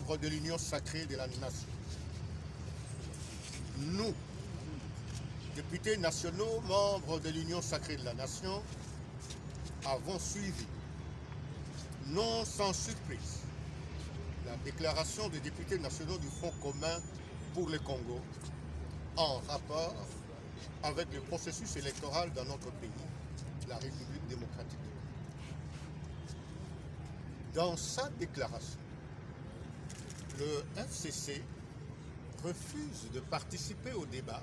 membres de l'Union sacrée de la nation. Nous, députés nationaux, membres de l'Union sacrée de la nation, avons suivi, non sans surprise, la déclaration des députés nationaux du Front commun pour le Congo en rapport avec le processus électoral dans notre pays, la République démocratique du Congo. Dans sa déclaration, le FCC refuse de participer au débat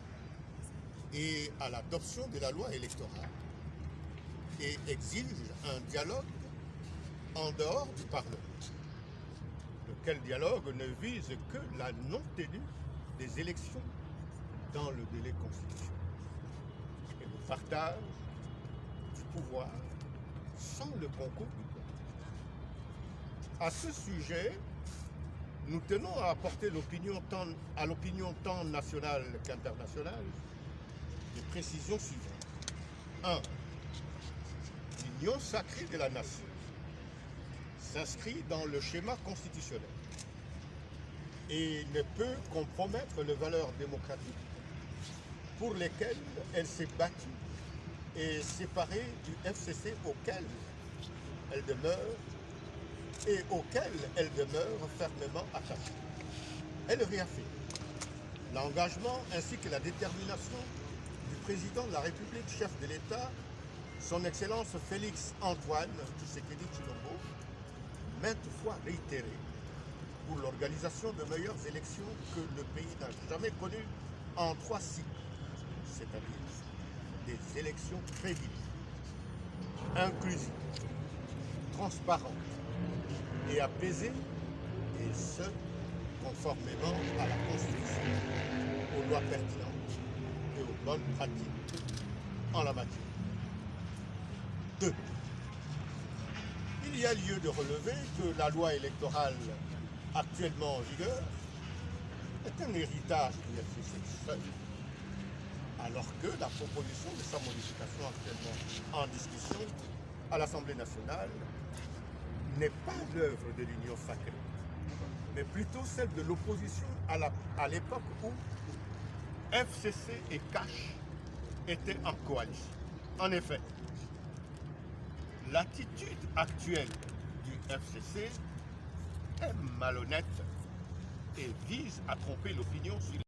et à l'adoption de la loi électorale et exige un dialogue en dehors du Parlement, lequel dialogue ne vise que la non-tenue des élections dans le délai constitutionnel et le partage du pouvoir sans le concours du peuple. À ce sujet, nous tenons à apporter à l'opinion tant nationale qu'internationale des précisions suivantes. 1. L'Union sacrée de la nation s'inscrit dans le schéma constitutionnel et ne peut compromettre les valeurs démocratiques pour lesquelles elle s'est battue et séparée du FCC auquel elle demeure fermement attachée. Elle réaffirme l'engagement ainsi que la détermination du président de la République, chef de l'État, son Excellence Félix Antoine Tshisekedi Tshilombo, maintes fois réitéré pour l'organisation de meilleures élections que le pays n'a jamais connues en 3 cycles, c'est-à-dire des élections crédibles, inclusives, transparentes et apaisées, et ce, conformément à la Constitution, aux lois pertinentes et aux bonnes pratiques en la matière. 2. Il y a lieu de relever que la loi électorale actuellement en vigueur est un héritage du FCC seul, alors que la proposition de sa modification actuellement en discussion à l'Assemblée nationale n'est pas l'œuvre de l'Union sacrée, mais plutôt celle de l'opposition à l'époque où FCC et CACH étaient en coalition. En effet, l'attitude actuelle du FCC est malhonnête et vise à tromper l'opinion sur